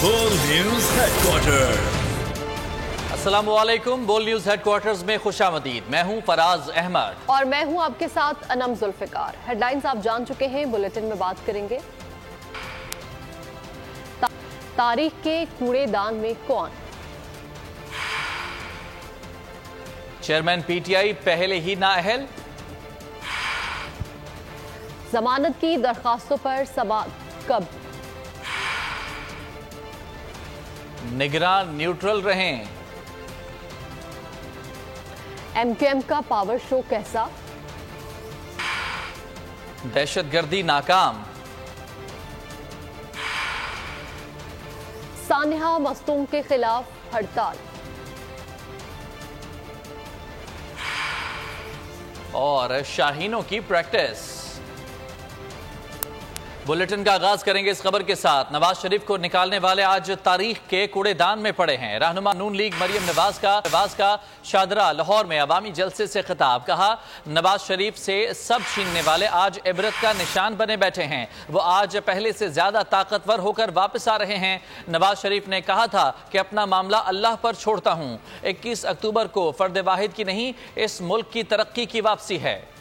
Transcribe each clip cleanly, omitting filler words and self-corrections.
बोल news headquarter. अस्सलामुअलैकुम। बोल न्यूज हेडक्वार्टर्स में खुशामदीद। मैं हूं फराज अहमद और मैं हूं आपके साथ अनम जुल्फिकार। हेडलाइंस आप जान चुके हैं, बुलेटिन में बात करेंगे। तारीख के कूड़ेदान में कौन? चेयरमैन पीटीआई पहले ही नाअहल। जमानत की दरखास्तों पर समाअत कब? निगरान न्यूट्रल रहें। एमक्यूएम का पावर शो कैसा? दहशतगर्दी नाकाम। सानिहा मस्तूम के खिलाफ हड़ताल। और शाहीनों की प्रैक्टिस। बुलेटिन का आगाज करेंगे इस खबर के साथ। नवाज शरीफ को निकालने वाले आज तारीख के कूड़ेदान में पड़े हैं। रहनुमा नून लीग मरियम नवाज का शादरा लाहौर में अवामी जलसे से खिताब। कहा, नवाज शरीफ से सब छीनने वाले आज इबरत का निशान बने बैठे हैं। वो आज पहले से ज्यादा ताकतवर होकर वापस आ रहे हैं। नवाज शरीफ ने कहा था कि अपना मामला अल्लाह पर छोड़ता हूं। 21 अक्टूबर को फर्द वाहिद की नहीं, इस मुल्क की तरक्की की वापसी है।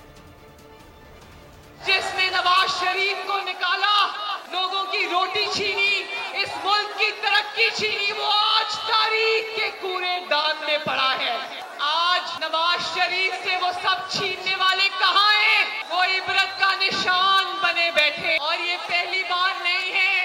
जिसने नवाज शरीफ को निकाला, लोगों की रोटी छीनी, इस मुल्क की तरक्की छीनी, वो आज तारीख के कूड़ेदान में पड़ा है। आज नवाज शरीफ से वो सब छीनने वाले कहाँ हैं? वो इबरत का निशान बने बैठे। और ये पहली बार नहीं है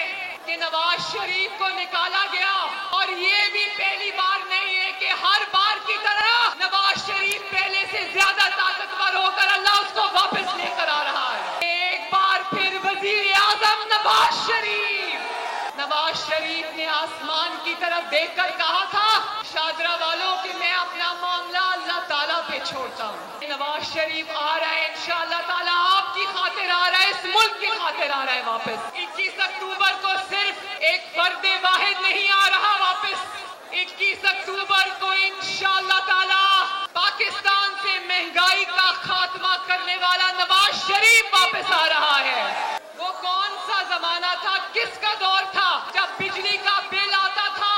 कि नवाज शरीफ को निकाला गया, और ये भी पहली बार नहीं है कि हर बार की तरह नवाज शरीफ पहले से ज्यादा ताकतवर होकर अल्लाह उसको वापस लेकर आ रहा है। एक बार फिर वजीर आजम नवाज शरीफ ने आसमान की तरफ देखकर कहा था शादरा वालों कि मैं अपना मामला अल्लाह ताला पे छोड़ता हूँ। नवाज शरीफ आ रहा है, इंशाअल्लाह ताला आपकी खातिर आ रहा है, इस मुल्क की खातिर आ रहा है वापस। 21 अक्टूबर को सिर्फ एक फर्द वाहिद नहीं आ रहा वापस। 21 अक्टूबर को इंशाअल्लाह ताला पाकिस्तान से महंगाई का खात्मा करने वाला नवाज शरीफ वापस आ रहा है। वो कौन सा जमाना था, किसका दौर था जब बिजली का बिल आता था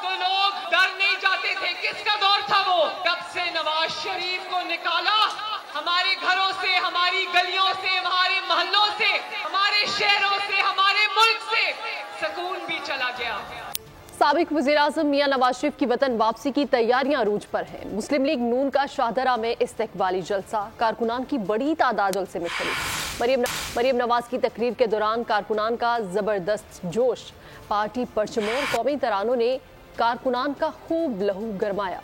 तो लोग डर नहीं जाते थे? किसका दौर था वो? जब से नवाज शरीफ को निकाला, हमारे घरों से, हमारी गलियों से, हमारे मोहल्लों से, हमारे शहरों से, हमारे मुल्क से सुकून भी चला गया। साबिक वज़ीर-ए-आज़म मियां नवाज शरीफ की वतन वापसी की तैयारियां अरूज पर हैं। मुस्लिम लीग नून का शाहदरा में इस्तकबाली जलसा, कारकुनान की बड़ी तादाद जलसे में शरीक। मरियम नवाज की तकरीर के दौरान कारकुनान का जबरदस्त जोश। पार्टी परचमों और कौमी तरानों ने कारकुनान का खूब लहू गरमाया।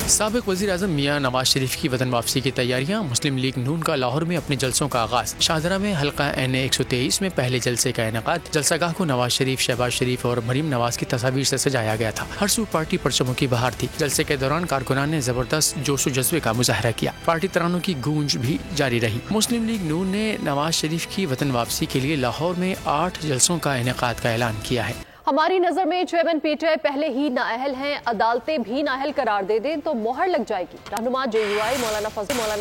साबिक वज़ीर-ए-आज़म मियां नवाज शरीफ की वतन वापसी की तैयारियां। मुस्लिम लीग नून का लाहौर में अपने जलसों का आगाज। शाहदरा में हल्का NA 123 में पहले जलसे का इनेकाद। जलसागाह को नवाज शरीफ, शहबाज शरीफ और मरियम नवाज की तस्वीर से सजाया गया था। हर सू पार्टी परचमों की बहार थी। जलसे के दौरान कारकुनान ने जबरदस्त जोश व जज्बे का मुजाहरा किया। पार्टी तरानों की गूंज भी जारी रही। मुस्लिम लीग नून ने नवाज शरीफ की वतन वापसी के लिए लाहौर में 8 जलसों का इनेकाद का ऐलान किया है। हमारी नजर में चेयरमैन पीटीआई पहले ही नाअहल हैं, अदालतें भी नाअहल करार दे दें तो मोहर लग जाएगी। रहनुमा JUI मौलाना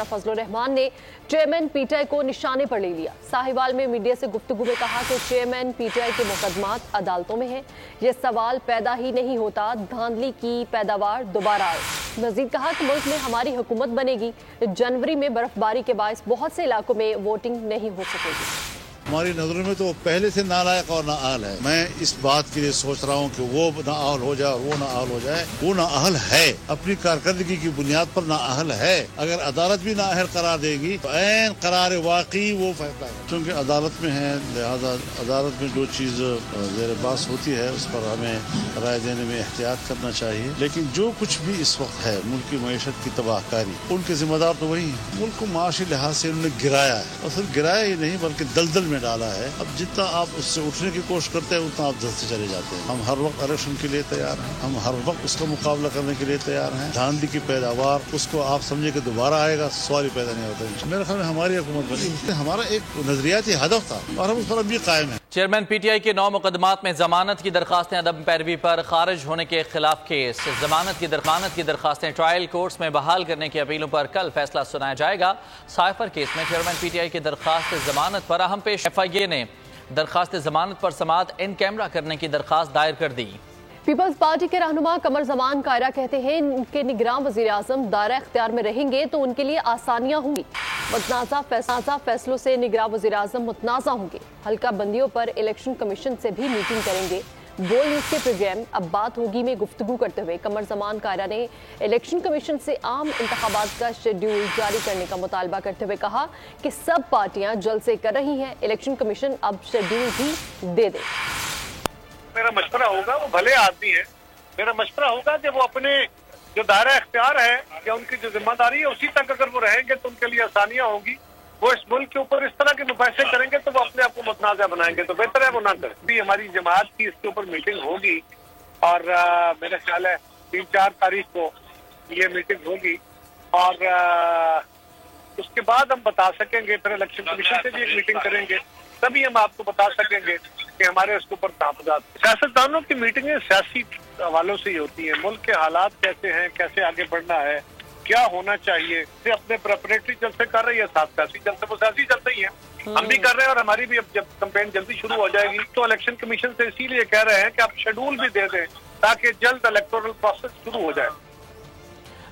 फजलुर रहमान ने चेयरमैन पीटीआई को निशाने पर ले लिया। साहिवाल में मीडिया से गुफ्तगू में कहा कि चेयरमैन पीटीआई के मुकदमात अदालतों में हैं। ये सवाल पैदा ही नहीं होता धांधली की पैदावार दोबारा आए। मजीद कहा कि मुल्क में हमारी हुकूमत बनेगी, जनवरी में बर्फबारी के बायस बहुत से इलाकों में वोटिंग नहीं हो सकेगी। हमारी नजरों में तो पहले से नालायक और नाअहल है। मैं इस बात के लिए सोच रहा हूँ कि वो नाअहल हो जाए और वो नाअहल हो जाए। वो नाअहल है, अपनी कारकर्दगी की बुनियाद पर नाअहल है। अगर अदालत भी नाअहल करार देगी तो ऐन करार वाकई वो फैसला है, क्योंकि अदालत में है, लिहाजा अदालत में जो चीज ज़ेर बास होती है उस पर हमें राय देने में एहतियात करना चाहिए। लेकिन जो कुछ भी इस वक्त है मुल्क की मईशत की तबाहकारी, उनके जिम्मेदार तो वही है। मुल्क को माशी लिहाज से उन्होंने गिराया है, और सिर्फ गिराया ही नहीं बल्कि दलदल में डाला है। अब जितना आप उससे उठने की कोशिश करते हैं उतना आप जल्द से चले जाते हैं। हम हर वक्त इलेक्शन के लिए तैयार हैं, हम हर वक्त उसका मुकाबला करने के लिए तैयार हैं। धांधली की पैदावार उसको आप समझे कि दोबारा आएगा, सवाल ही पैदा नहीं होता। मेरे ख्याल में हमारी हुकूमत बनी, हमारा एक नजरियाती हदफ था और हम उस पर अभी कायम है। चेयरमैन पीटीआई के 9 मुकदमात में जमानत की दरखास्तें अदम पैरवी पर खारिज होने के खिलाफ केस। जमानत की दरखास्तें ट्रायल कोर्ट्स में बहाल करने की अपीलों पर कल फैसला सुनाया जाएगा। साइफर केस में चेयरमैन पीटीआई की दरखास्त जमानत पर अहम पेश FIA ने दरख्वास्त जमानत पर समाअत इन कैमरा करने की दरख्वास्त दायर कर दी। पीपल्स पार्टी के रहनुमा कमर जमान कायरा कहते हैं उनके निगरान वज़ीर आज़म दायरा इख्तियार में रहेंगे तो उनके लिए आसानियां होंगी। मुतनाज़ा फैसलों से निगरान वज़ीर आज़म मुतनाज़ा होंगे। हल्का बंदियों पर इलेक्शन कमीशन से भी मीटिंग करेंगे। बोल न्यूज़ के प्रोग्राम अब बात होगी में गुफ्तगू करते हुए कमर जमान कायरा ने इलेक्शन कमीशन से आम इंतखाबात का शेड्यूल जारी करने का मुतालबा करते हुए कहा कि सब पार्टियां जलसे कर रही हैं, इलेक्शन कमीशन अब शेड्यूल भी दे दे। मेरा मशवरा होगा, वो भले आदमी है, मेरा मशवरा होगा कि वो अपने जो दायरा इख्तियार है या उनकी जो जिम्मेदारी है उसी तक अगर वो रहेंगे तो उनके लिए आसानियां होंगी। वो इस मुल्क के ऊपर इस तरह के मुबाहिसे करेंगे तो वो अपने आप को मुतनाज़ा बनाएंगे, तो बेहतर है वो ना करें। भी हमारी जमात की इसके ऊपर मीटिंग होगी और मेरा ख्याल है 3-4 तारीख को ये मीटिंग होगी और उसके बाद हम बता सकेंगे, फिर इलेक्शन कमीशन से भी एक मीटिंग करेंगे, तभी हम आपको बता सकेंगे कि हमारे उसके ऊपर तहफ़्फ़ुज़ात। सियासतदानों की मीटिंगें सियासी हवालों से ही होती हैं, मुल्क के हालात कैसे हैं, कैसे आगे बढ़ना है, क्या होना चाहिए, अपने प्रेपरेटरी जलसे कर रही है, साथ सियासी जलसे, वो सियासी जलसे ही है, हम भी कर रहे हैं और हमारी भी अब जब कैंपेन जल्दी शुरू हो जाएगी तो इलेक्शन कमीशन से इसीलिए कह रहे हैं कि आप शेड्यूल भी दे दें ताकि जल्द इलेक्टोरल प्रोसेस शुरू हो जाए।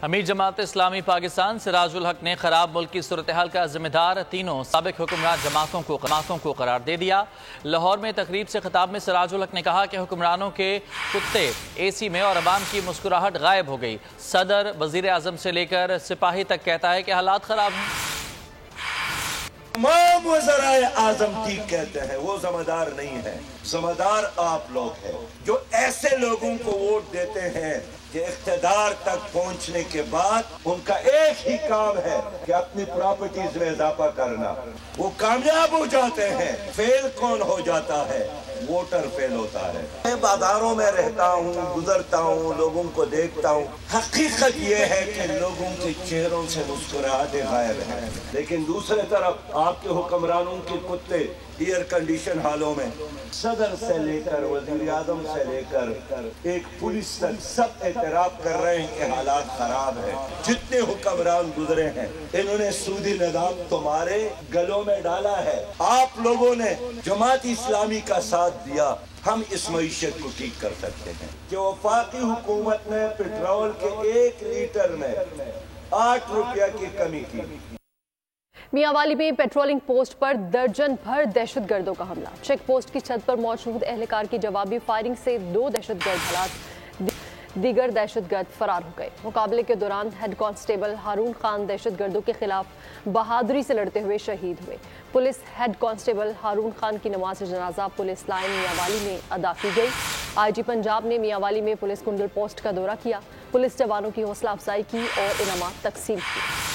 अमीर जमात इस्लामी पाकिस्तान सिराजुल हक ने खराब मुल्क की सूरत हाल का जिम्मेदार तीनों साबिक हुक्मरान जमातों को करार दे दिया। लाहौर में तकरीब से खिताब में सिराजुल हक ने कहा कि हुक्मरानों के कुत्ते एसी में और अवाम की मुस्कुराहट गायब हो गई। सदर वजीर आजम से लेकर सिपाही तक कहता है कि हालात खराब हैं। तमाम वज़राए आज़म ठीक कहते हैं, वो ज़िम्मेदार नहीं है, ज़िम्मेदार आप लोग हैं जो ऐसे लोगों को वोट देते हैं कि इख्तिदार तक पहुंचने के बाद उनका एक ही काम है कि अपनी प्रॉपर्टीज में इजाफा करना। वो कामयाब हो जाते हैं, फेल कौन हो जाता है? वोटर फेल होता है। मैं बाजारों में रहता हूँ, गुजरता हूँ, लोगों को देखता हूँ, हकीकत ये है कि लोगों के चेहरों से मुस्कुराहटें गायब हैं, लेकिन दूसरी तरफ आपके हुक्मरानों के कुत्ते एयर कंडीशन हालों में सदर से लेकर वज़ीर आज़म से लेकर एक पुलिस तक सब एतराफ़ कर रहे हैं कि हालात खराब हैं। जितने हुक्मरान गुजरे हैं इन्होंने सूदी निज़ाम तुम्हारे गलों में डाला है। आप लोगों ने जमात इस्लामी का साथ दिया, हम इस मईशत को ठीक कर सकते हैं कि वफाकी हुकूमत ने पेट्रोल के 1 लीटर में 8 रुपया की कमी की। मियांवाली में पेट्रोलिंग पोस्ट पर दर्जन भर दहशतगर्दों का हमला। चेक पोस्ट की छत पर मौजूद एहलकार की जवाबी फायरिंग से 2 दहशतगर्द हलाक, दीगर दहशतगर्द फरार हो गए। मुकाबले के दौरान हेड कांस्टेबल हारून खान दहशतगर्दों के खिलाफ बहादुरी से लड़ते हुए शहीद हुए। पुलिस हेड कांस्टेबल हारून खान की नमाज जनाजा पुलिस लाइन मियांवाली में अदा की गई। IG पंजाब ने मियांवाली में पुलिस कुंडल पोस्ट का दौरा किया, पुलिस जवानों की हौसला अफजाई की और इनामात तकसीम की।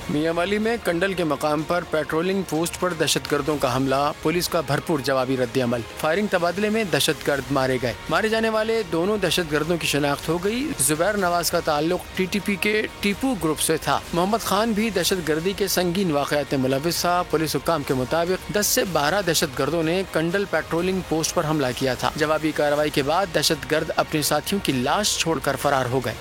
मियांवाली में कंडल के मकाम पर पेट्रोलिंग पोस्ट पर दहशतगर्दों का हमला, पुलिस का भरपूर जवाबी रद्द-ए-अमल। फायरिंग तबादले में दहशतगर्द मारे गए। मारे जाने वाले दोनों दहशतगर्दों की शनाख्त हो गई। जुबैर नवाज का ताल्लुक TTP के टीपू ग्रुप से था। मोहम्मद खान भी दहशतगर्दी के संगीन वाक़यात में मुलव्विस था। पुलिस हुक्काम के मुताबिक 10 से 12 दहशतगर्दों ने कंडल पेट्रोलिंग पोस्ट पर हमला किया था। जवाबी कार्रवाई के बाद दहशतगर्द अपने साथियों की लाश छोड़कर फरार हो गए।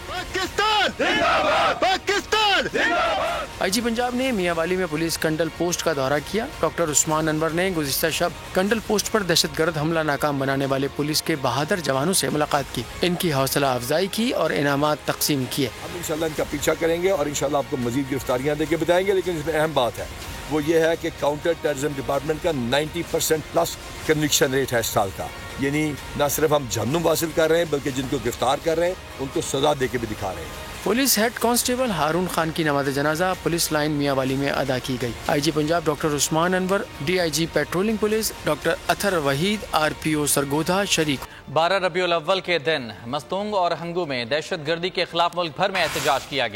IG पंजाब ने मियांवाली में पुलिस कंडल पोस्ट का दौरा किया। डॉक्टर उस्मान अनवर ने गुज़िश्ता शब कंडल पोस्ट पर दहशतगर्द हमला नाकाम बनाने वाले पुलिस के बहादुर जवानों से मुलाकात की, इनकी हौसला अफजाई की और इनामात तकसीम किए। हम इंशाल्लाह इनका पीछा करेंगे और इंशाल्लाह आपको मजीद गिरफ्तारियां देके बताएंगे। लेकिन इसमें अहम बात है वो ये है कि काउंटर टेररिज्म डिपार्टमेंट का 90% प्लस कन्विक्शन रेट है इस साल का। यानी न सिर्फ हम जहन्नुम हासिल कर रहे हैं बल्कि जिनको गिरफ्तार कर रहे हैं उनको सजा दे के भी दिखा रहे हैं। पुलिस हेड कांस्टेबल हारून खान की नमाज जनाजा पुलिस लाइन मियांवाली में अदा की गई। IG Punjab doctor Usman Anwar, DIG patrolling police doctor Athar Waheed, RPO Sargodha शरीक। 12 रबीउल अव्वल के दिन मस्तूंग और हंगू में दहशतगर्दी के खिलाफ मुल्क भर में एहतजाज किया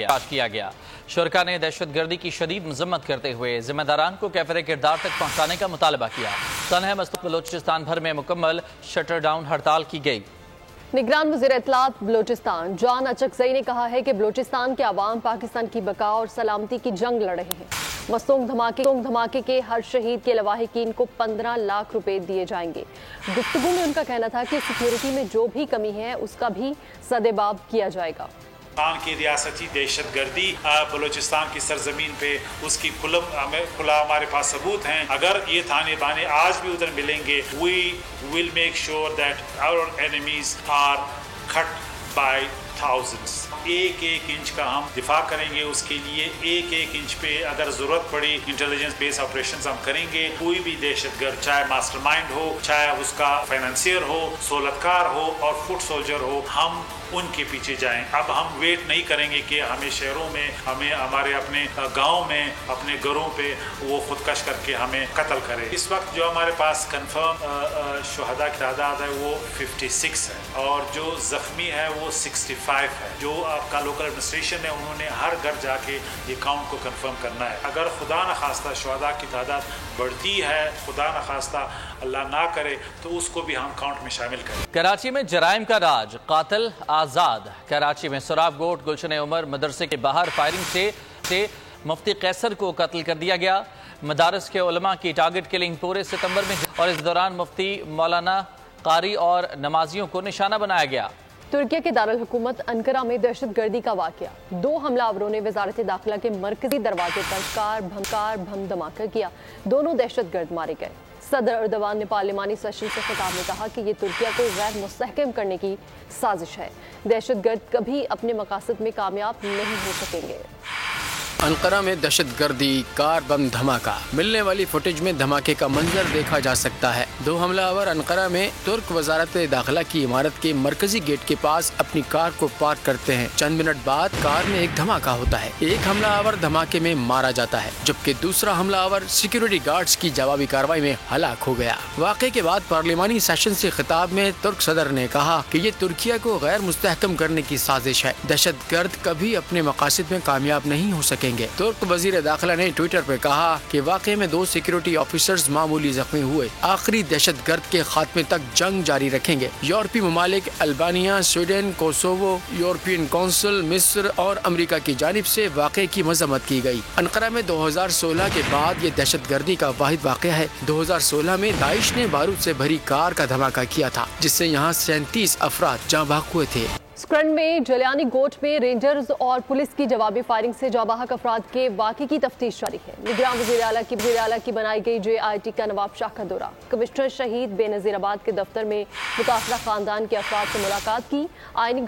गया। शुरका ने दहशतगर्दी की शदीद मजम्मत करते हुए जिम्मेदारान को कैफरे किरदार तक पहुँचाने का मुतालबा किया। तन्हा मस्तूंग बलोचिस्तान भर में मुकम्मल शटर डाउन हड़ताल की गई। निगरान वज़ीर इत्तलात बलोचिस्तान जान अचकज़ई ने कहा है कि बलोचिस्तान के अवाम पाकिस्तान की बका और सलामती की जंग लड़ रहे हैं। मस्तूंग धमाके के हर शहीद के लवाहिकीन को 15 लाख रुपए दिए जाएंगे। गुफ्तगू में उनका कहना था कि सिक्योरिटी में जो भी कमी है उसका भी सदेबाब किया जाएगा। पाकिस्तान की रियासती दहशत गर्दी बलूचिस्तान की सरजमीन पे उसकी खुला हमारे पास सबूत हैं। अगर ये थाने बाने आज भी उधर मिलेंगे, we will make sure that our enemies are cut by thousands। एक एक इंच का हम दिफा करेंगे, उसके लिए एक एक इंच पे अगर जरूरत पड़ी इंटेलिजेंस बेस्ड ऑपरेशंस हम करेंगे। कोई भी दहशतगर्द, चाहे मास्टरमाइंड हो, चाहे उसका फाइनेंसियर हो, सोलतकार हो और फुट सोल्जर हो, हम उनके पीछे जाएं। अब हम वेट नहीं करेंगे कि हमें शहरों में, हमें हमारे अपने गांव में, अपने घरों पे वो खुदकश करके हमें कत्ल करे। इस वक्त जो हमारे पास कंफर्म शुहदा की तादाद है वो 56 है और जो जख्मी है वो 65 है। जो आपका लोकल एडमिनिस्ट्रेशन है उन्होंने हर घर जाके ये काउंट को कंफर्म करना है। अगर खुदा न खास्ता शुहदा की तादाद बढ़ती है, खुदा न खास्ता अल्लाह ना करे, तो उसको भी हम काउंट में शामिल करें। कराची में जराइम का राज, कातिल आज़ाद। कराची में सुराब गोट गुलशन उमर मदरसे के बाहर फायरिंग से मुफ्ती कैसर को कत्ल कर दिया गया। मदारस के उलमा की टारगेट किलिंग पूरे सितंबर में और इस दौरान मुफ्ती मौलाना कारी और नमाजियों को निशाना बनाया गया। तुर्की के दारुल हुकूमत अंकारा में दहशतगर्दी का वाकया। 2 हमलावरों ने वजारत दाखिला के मरकजी दरवाजे पर कार बम धमाका किया। दोनों दहशतगर्द मारे गए। सदर अर्दवान ने पार्लिमानी सेशन से खिताब में कहा कि ये तुर्किया को गैर मुस्तहकम करने की साजिश है। दहशतगर्द कभी अपने मकासद में कामयाब नहीं हो सकेंगे। अंकारा में दहशतगर्दी, कार बम धमाका। मिलने वाली फुटेज में धमाके का मंजर देखा जा सकता है। 2 हमलावर अंकारा में तुर्क वजारत दाखिला की इमारत के मरकजी गेट के पास अपनी कार को पार्क करते हैं। चंद मिनट बाद कार में एक धमाका होता है। एक हमलावर धमाके में मारा जाता है, जबकि दूसरा हमलावर सिक्योरिटी गार्ड्स की जवाबी कार्रवाई में हलाक हो गया। वाक़े के बाद पार्लिमानी सेशन से खिताब में तुर्क सदर ने कहा कि ये तुर्किया को गैर मुस्तहकम करने की साजिश है। दहशतगर्द कभी अपने मकासद में कामयाब नहीं हो सके। तुर्क वजीर दाखिला ने ट्विटर पर कहा कि वाकये में 2 सिक्योरिटी ऑफिसर्स मामूली जख्मी हुए। आखिरी दहशतगर्द के खात्मे तक जंग जारी रखेंगे। यूरोपीय ममालिक Albania, Sweden, Kosovo, European council, मिस्र और अमेरिका की जानिब से वाकये की मजम्मत की गई। अंकारा में 2016 के बाद ये दहशतगर्दी का वाहिद वाकया है। 2016 में दाइश ने बारूद से भरी कार का धमाका किया था, जिससे यहाँ 37 अफराद जाँ बहक हुए थे। स्क्रंड में जलियानी गोट में रेंजर्स और पुलिस की जवाबी फायरिंग से जाबाहक अफराद के वाक़े की तफ्तीश जारी है। निगरान वज़ीर आला की बनाई गई JIT का नवाब शाह का दौरा। कमिश्नर शहीद बेनज़ीराबाद के दफ्तर में मुतासरा खानदान के अफराद से मुलाकात की। आईनी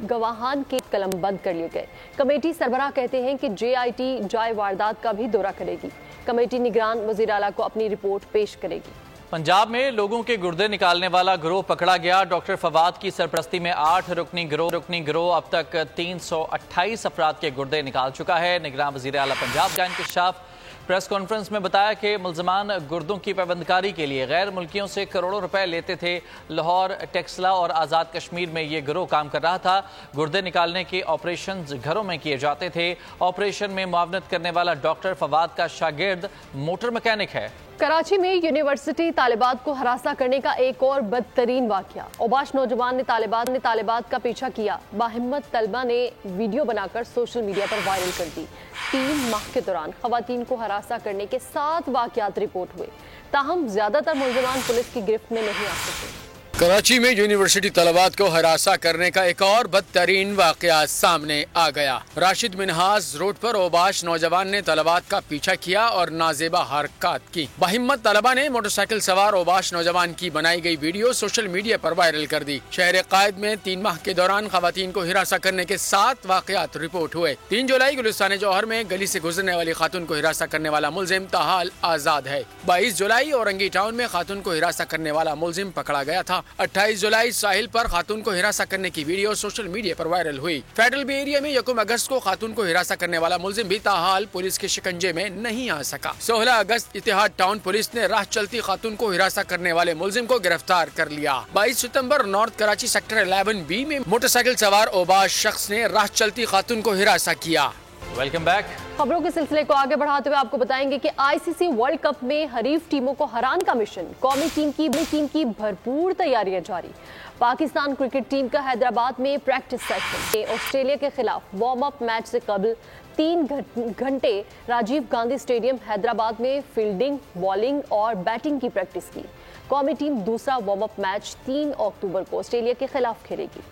गवाहान के कलम बंद कर लिए गए। कमेटी सरबराह कहते हैं कि JIT जाए वारदात का भी दौरा करेगी। कमेटी निगरान वज़ीर आला को अपनी रिपोर्ट पेश करेगी। पंजाब में लोगों के गुर्दे निकालने वाला गिरोह पकड़ा गया। डॉक्टर फवाद की सरपरस्ती में 8 रुकनी गिरोह अब तक 328 अफराद के गुर्दे निकाल चुका है। निगरान वज़ीर आला पंजाब का इंकशाफ। प्रेस कॉन्फ्रेंस में बताया कि मुल्ज़मान गुर्दों की पाबंदकारी के लिए गैर मुल्कियों से करोड़ों रुपए लेते थे। लाहौर, टेक्सला और आज़ाद कश्मीर में ये गिरोह काम कर रहा था। गुर्दे निकालने के ऑपरेशन घरों में किए जाते थे। ऑपरेशन में मुआवनत करने वाला डॉक्टर फवाद का शागिर्द मोटर मैकेनिक है। कराची में यूनिवर्सिटी तालिबात को हरासा करने का एक और बदतरीन वाकया। ओबाश नौजवान ने तालिबात का पीछा किया। बाहिम्मत तलबा ने वीडियो बनाकर सोशल मीडिया पर वायरल कर दी। 3 माह के दौरान खवातीन को हरासा करने के 7 वाकयात रिपोर्ट हुए। ताहम ज्यादातर मुल्ज़मान पुलिस की गिरफ्त में नहीं आ सके। कराची में यूनिवर्सिटी तलबात को हरासा करने का एक और बदतरीन वाकया सामने आ गया। राशिद मिनहाज रोड पर ओबाश नौजवान ने तलबात का पीछा किया और नाजेबा हरकत की। बाहिम्मत तलबा ने मोटरसाइकिल सवार ओबाश नौजवान की बनाई गई वीडियो सोशल मीडिया पर वायरल कर दी। शहर कायद में 3 माह के दौरान खवातीन को हिरासा करने के 7 वाकयात रिपोर्ट हुए। 3 जुलाई गुलिस्तान जौहर में गली से गुजरने वाली खातून को हिरासा करने वाला मुलजिम ताहाल आजाद है। 22 जुलाई औरंगी टाउन में खातून को हिरासा करने वाला मुलजिम पकड़ा गया था। 28 जुलाई साहिल पर खातून को हिरासा करने की वीडियो सोशल मीडिया पर वायरल हुई। फेडरल बे एरिया में 1 अगस्त को खातून को हिरासा करने वाला मुलजिम भी ताहाल पुलिस के शिकंजे में नहीं आ सका। 16 अगस्त इतिहाद टाउन पुलिस ने राह चलती खातून को हिरासा करने वाले मुलजिम को गिरफ्तार कर लिया। 22 सितंबर नॉर्थ कराची सेक्टर 11B में मोटरसाइकिल सवार ओबाश शख्स ने राह चलती खातून को हिरासा किया। Welcome back. खबरों के सिलसिले को आगे बढ़ाते हुए आपको बताएंगे कि ICC वर्ल्ड कप में हरीफ टीमों को हराने का मिशन। कौमी टीम की भरपूर तैयारियां जारी। पाकिस्तान क्रिकेट टीम का हैदराबाद में प्रैक्टिस सेशन। ऑस्ट्रेलिया के खिलाफ वार्म अप मैच से कबल 3 घंटे राजीव गांधी स्टेडियम हैदराबाद में फील्डिंग, बॉलिंग और बैटिंग की प्रैक्टिस की। कौमी टीम दूसरा वार्म अप मैच 3 अक्टूबर को ऑस्ट्रेलिया के खिलाफ खेलेगी।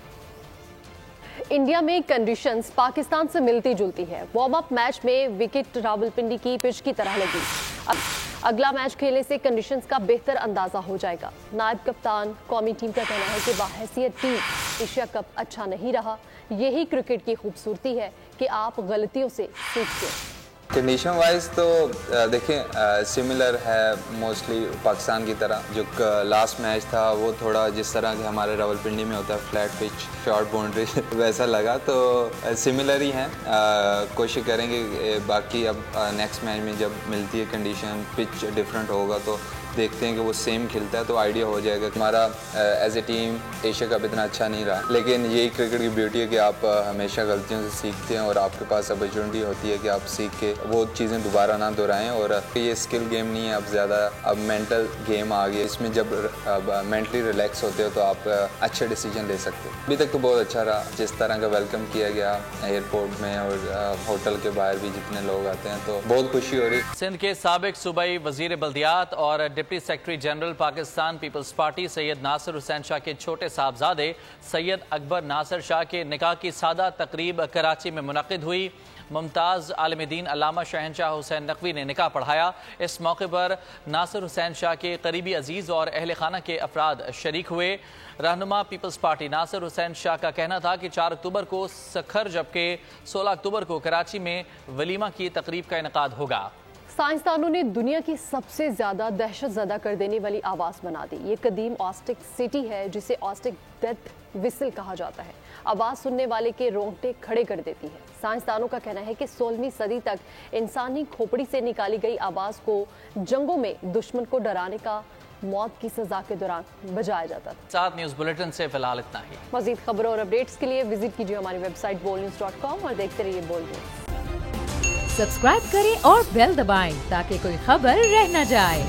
इंडिया में कंडीशंस पाकिस्तान से मिलती जुलती है। वार्म अप मैच में विकेट रावलपिंडी की पिच की तरह लगी। अब अगला मैच खेलने से कंडीशंस का बेहतर अंदाजा हो जाएगा। नायब कप्तान कौमी टीम का कहना है कि बाहैसियत टीम एशिया कप अच्छा नहीं रहा। यही क्रिकेट की खूबसूरती है कि आप गलतियों से सीखते हैं। कंडीशन वाइज तो देखें सिमिलर है मोस्टली पाकिस्तान की तरह। जो लास्ट मैच था वो थोड़ा जिस तरह के हमारे रावलपिंडी में होता है फ्लैट पिच शॉर्ट बाउंड्री वैसा लगा, तो सिमिलर ही हैं। कोशिश करेंगे बाकी अब नेक्स्ट मैच में जब मिलती है कंडीशन पिच डिफरेंट होगा तो देखते हैं कि वो सेम खिलता है तो आइडिया हो जाएगा। हमारा as a team Asia Cup इतना अच्छा नहीं रहा, लेकिन यही क्रिकेट की ब्यूटी है कि आप हमेशा गलतियों से सीखते हैं और आपके पास अपॉर्चुनिटी होती है कि आप सीख के वो चीज़ें दोबारा ना दोहराएं। और ये स्किल गेम नहीं है, अब ज़्यादा अब मेंटल गेम आ गया। इसमें जब मेंटली रिलैक्स होते हो तो आप अच्छे डिसीजन ले सकते हो। अभी तक तो बहुत अच्छा रहा, जिस तरह का वेलकम किया गया एयरपोर्ट में और होटल के बाहर भी जितने लोग आते हैं तो बहुत खुशी हो रही। सिंध के साबिक सूबाई वजीर बल्दियात और deputy secretary general Pakistan Peoples Party Syed Nasir Hussain Shah के छोटे साहबजादे सैयद अकबर नासिर शाह के निकाह की सादा तकरीब कराची में मुनक़िद हुई। मुमताज़ आलिम दीन अल्लामा शहनशाह हुसैन नकवी ने निकाह पढ़ाया। इस मौके पर नासिर हुसैन शाह के करीबी अजीज़ और अहल खाना के अफराद शरीक हुए। रहनुमा पीपल्स पार्टी नासिर हुसैन शाह का कहना था कि 4 अक्टूबर को सखर जबकि 16 अक्टूबर को कराची में वलीमा की तकरीब का इनेकाद होगा। साइंसदानों ने दुनिया की सबसे ज्यादा दहशत ज़दा कर देने वाली आवाज़ बना दी। ये कदीम ऑस्टिक सिटी है जिसे ऑस्टिक डेथ विसल कहा जाता है। आवाज़ सुनने वाले के रोंगटे खड़े कर देती है। साइंसदानों का कहना है कि 16वीं सदी तक इंसानी खोपड़ी से निकाली गई आवाज़ को जंगों में दुश्मन को डराने का मौत की सजा के दौरान बजाया जाता था। साथ न्यूज़ बुलेटिन से फिलहाल इतना ही। मज़ीद खबरों और अपडेट्स के लिए विजिट कीजिए हमारी वेबसाइट bolnews.com और देखते रहिए बोल न्यूज़। सब्सक्राइब करें और बेल दबाएं ताकि कोई खबर रह न जाए।